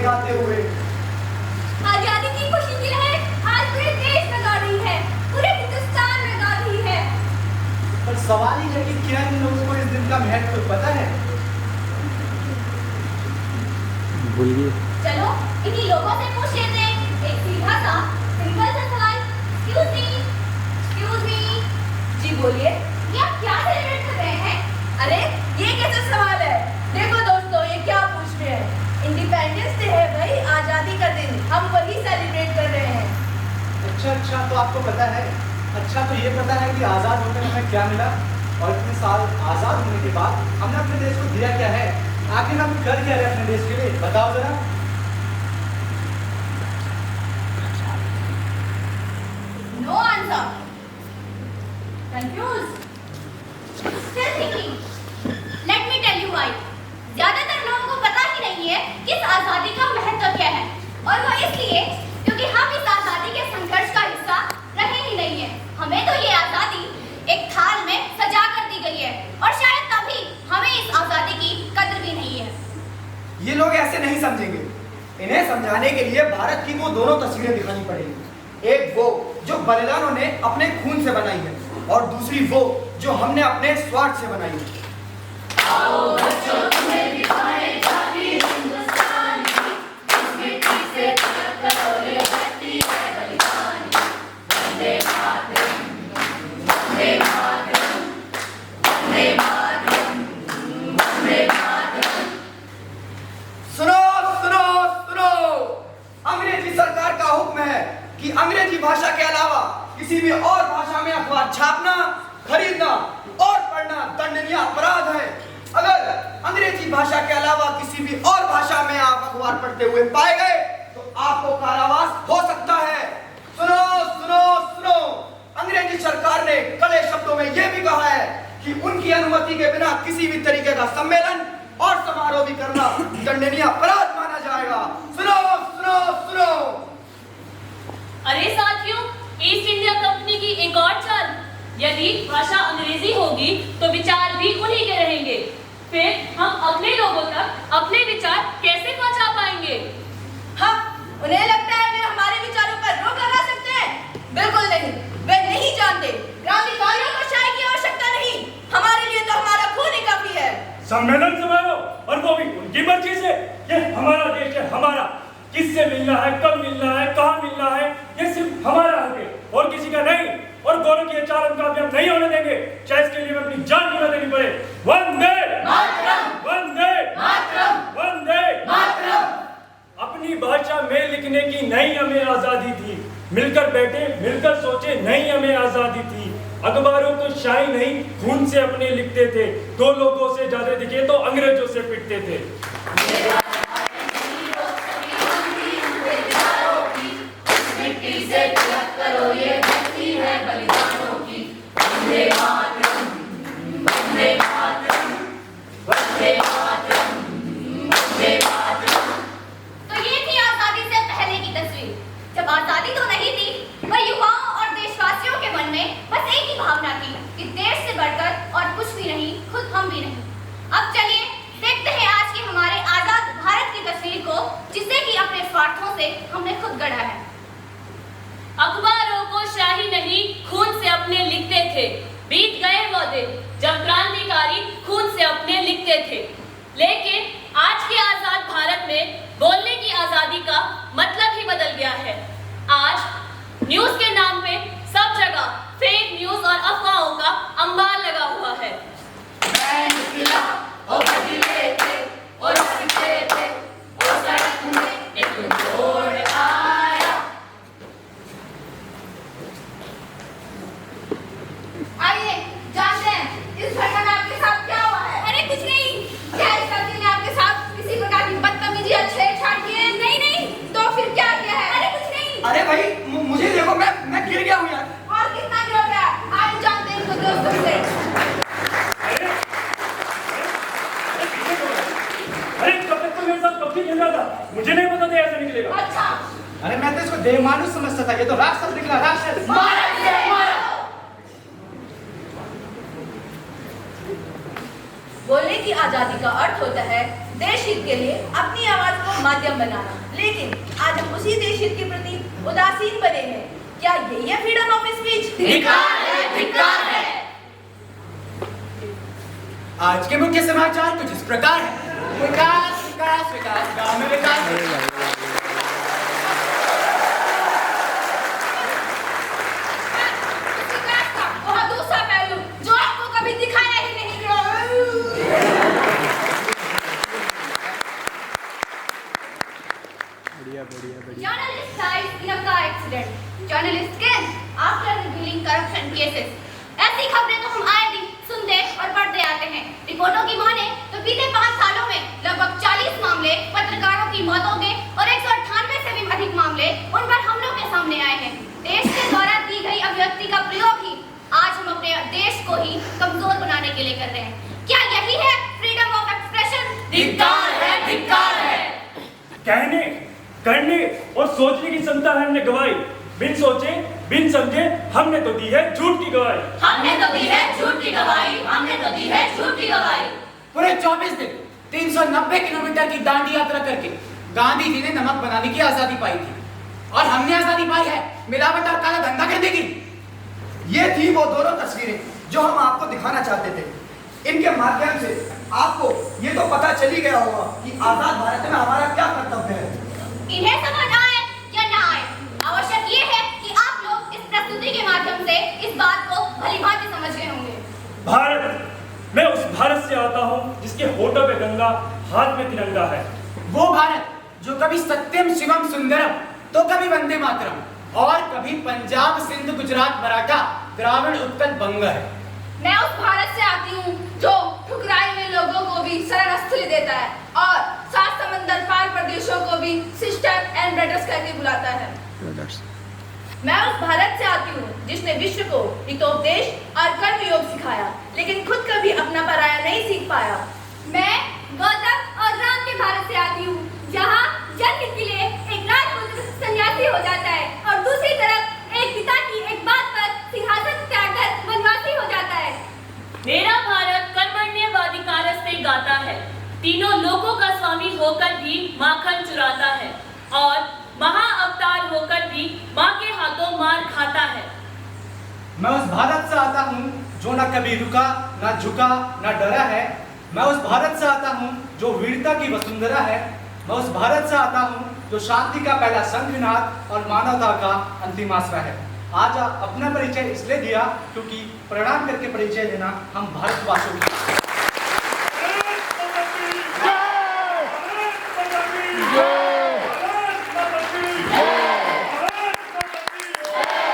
गाते हुए। आजादी की खुशी की लहर आज पूरे देश में गा रही है, पूरे हिंदुस्तान में गा रही है। पर सवाल ये है कि क्या इन लोगों को इस दिन का महत्व पता है? भूल गए। चलो इन्हीं लोगों से पूछ लेते हैं एक सीधा सा सिंपल सा सवाल। Excuse me. जी बोलिए। ये आप क्या सेलिब्रेट कर रहे हैं? अरे ये कैसा सवाल है? देखो दोस्तों, ये क्या पूछ रहे हैं? इंडिपेंडेंस डे है भाई, आजादी का दिन, हम वही सेलिब्रेट कर रहे हैं। अच्छा, तो आपको पता है? अच्छा, तो ये पता है कि आजाद होकर हमें क्या मिला और इतने साल आजाद होने के बाद हमने अपने देश को दिया क्या है? आखिर हम कर क्या रहे अपने देश के लिए, बताओ जरा। No answer. Confuse. Still thinking. Let me tell you why. ज्यादातर लोगों को पता ही नहीं है कि इस आजादी का महत्व क्या है, और वो इसलिए क्योंकि हम इस आजादी के संघर्ष का हिस्सा रहे ही नहीं है। हमें तो ये आजादी एक थाल में सजा कर दी गई है, और शायद तभी हमें इस आजादी की कद्र भी नहीं है। ये लोग ऐसे नहीं समझेंगे। इन्हें समझाने के लिए भारत की वो दोनों तस्वीरें दिखानी पड़ेगी। एक वो जो बलिदानों ने अपने खून से बनाई है, और दूसरी वो जो हमने अपने स्वार्थ से बनाई है। आओ बच्चों, तुम्हें दिखाएं जाति हिंदुस्तान की, इस मिट्टी से तलक करो ये धरती है बलिदान की। वंदे मातरम, वंदे मातरम, वंदे मातरम, वंदे मातरम। सुनो सुनो सुनो, अंग्रेजी सरकार का हुक्म है कि अंग्रेजी भाषा के अलावा किसी भी और भाषा में अखबार छापना, खरीदना और पढ़ना दंडनीय अपराध है। अगर अंग्रेजी भाषा के अलावा किसी भी और भाषा में आप अखबार पढ़ते हुए पाए गए तो आपको कारावास हो सकता है। सुनो सुनो सुनो, अंग्रेजी सरकार ने कड़े शब्दों में यह भी कहा है कि उनकी अनुमति के बिना किसी भी तरीके का सम्मेलन और समारोह भी करना दंडनीय अपराध माना जाएगा। सुनो सुनो सुनो। अरे साथियों, ईस्ट इंडिया कंपनी की एक और चाल, यदि भाषा अंग्रेजी होगी तो विचार भी उन्हीं के रहेंगे। फिर हम अपने लोगों तक अपने विचार कैसे पहुंचा पाएंगे? हाँ, उन्हें लगता है वे हमारे विचारों पर रोक लगा सकते हैं? बिल्कुल नहीं, वे नहीं जानते। क्रांतिकारियों को शायद की आवश्यकता नहीं, हमारे लिए तो हमारा खून ही काफी है। सम्मेलन समारोह, और वो भी उनकी मर्जी से। ये हमारा देश है, हमारा। किससे मिलना है, कब मिलना है, कहाँ मिलना है, ये सिर्फ हमारा हक है और किसी का नहीं। और गौरव की चालन का भी हम नहीं होने देंगे, चाहे इसके लिए अपनी जान भी न देनी पड़े। वंदे मातरम, वंदे मातरम, वंदे मातरम। अपनी भाषा में लिखने की नहीं हमें आजादी थी, मिलकर बैठे, मिलकर सोचे नहीं हमें आजादी थी। अखबारों को शाही नहीं, खून से अपने लिखते थे। दो लोगों से ज्यादा दिखे तो अंग्रेजों से पिटते थे। मिट्टी से तलक करो ये धरती है बलिदानों की। वंदे मातरम, वंदे मातरम, वंदे मातरम, वंदे मातरम। तो ये थी आजादी से पहले की तस्वीर, जब आजादी तो नहीं थी, पर युवाओं और देशवासियों के मन में बस एक ही भावना थी कि देश से बढ़कर और कुछ भी नहीं, खुद हम भी नहीं। अब चलिए देखते हैं आज के हमारे आजाद भारत की तस्वीर को, जिसे कि अपने स्वार्थों से हमने खुद गढ़ा है। अखबारों को शाही नहीं, खून से अपने लिखते थे। बीत गए वो दिन जब क्रांतिकारी खून से अपने लिखते थे। लेकिन आज के आजाद भारत में बोलने की आजादी का मतलब ही बदल गया है। आज न्यूज के नाम पे सब जगह फेक न्यूज और अफवाहों का अंबार लगा हुआ है। मैं निकला और बदले थे और हंसते थे, और सड़क में एक मोड़ आया। आइए जानते हैं इस घटना में आपके साथ क्या हुआ है। अरे कुछ नहीं, क्या इस लड़की ने तो मेरे साथ कब खेल रहा था, मुझे नहीं पता था ऐसा निकलेगा। अच्छा, अरे मैं तो इसको देवमानुष समझता था, ये तो राक्षस निकला, राक्षस। मारो इसे, मारो। बोलने की आजादी का अर्थ होता है देश हित के लिए अपनी आवाज को माध्यम बनाना, लेकिन आज हम उसी देश हित के प्रति उदासीन बने हैं। क्या यही है फ्रीडम ऑफ स्पीच? धिक्कार है, धिक्कार है। आज के मुख्य समाचार कुछ इस प्रकार है। विकास विकास विकास, गांव में विकास। वह दूसरा पहलू जो आपको कभी दिखाया ही नहीं गया। बढ़िया बढ़िया बढ़िया। Journalist dies in a car accident. Journalist killed after revealing corruption cases. ऐसी खबरें तो हम आए दिन सुनते और पढ़ते आते हैं। रिपोर्टों की माने तो बीते 5 सालों में लगभग 40 मामले पत्रकारों की मौतों के और 198 से भी अधिक मामले उन पर हमलों के सामने आए हैं। देश के द्वारा दी गई अभिव्यक्ति का प्रयोग ही आज हम अपने देश को ही कमजोर बनाने के लिए कर रहे हैं। क्या यही है फ्रीडम ऑफ एक्सप्रेशन? धिक्कार है, धिक्कार है। कहने, करने और सोचने की क्षमता हमने गवाई। बिन सोचे, बिन समझे हमने तो दी है झूठ की गवाही। हमने तो दी है झूठ की गवाही, हमने तो दी है झूठ की गवाही। पूरे 24 दिन 390 किलोमीटर की दांडी यात्रा करके गांधी जी ने नमक बनाने की आजादी पाई थी, और हमने आजादी पाई है मिलावट और काला धंधा करने की। ये थी वो दोनों तस्वीरें जो हम आपको दिखाना चाहते थे। इनके माध्यम से आपको ये तो पता चल ही गया होगा कि आजाद भारत में हमारा क्या कर्तव्य है। इन्हें समझ आए या ना आए, आवश्यक ये है कि आप लोग इस प्रस्तुति के माध्यम से इस बात को भलीभांति समझ गए होंगे। भारत, मैं उस भारत से आता हूँ जिसके होठों पे गंगा, हाथ में तिरंगा है। वो भारत जो कभी सत्यम शिवम सुंदरम तो कभी वंदे मातरम और कभी पंजाब सिंध गुजरात मराठा द्राविड़ उत्कल बंग है। मैं उस भारत से आती हूँ जो ठुकराए हुए लोगों को भी शरणार्थी देता है और 7 समंदर पार प्रदेशों को भी सिस्टर एंड ब्रदर्स करके बुलाता है। मैं उस भारत से आती हूँ जिसने विश्व को हितोपदेश और कर्म योग सिखाया, लेकिन खुद कभी अपना पराया नहीं सीख पाया। मैं गौतम और राम के भारत से आती हूँ, जहाँ जन्म के लिए एक राजपुत्र सन्यासी हो जाता है और दूसरी तरफ एक पिता की एक बात पर सिंहासन त्याग कर वनवासी हो जाता है। मेरा भारत कर्मण्यवाधिकारस्ते गाता है, तीनों लोकों का स्वामी होकर भी माखन चुराता है और महाअवतार होकर भी माँ के हाथों मार खाता है। मैं उस भारत से आता हूँ जो न कभी रुका, न झुका, न डरा है। मैं उस भारत से आता हूँ जो वीरता की वसुंधरा है। मैं उस भारत से आता हूँ जो शांति का पहला शंखनाद और मानवता का अंतिम आश्रय है। आज अपना परिचय इसलिए दिया क्योंकि प्रणाम करके परिचय देना हम भारतवासियों की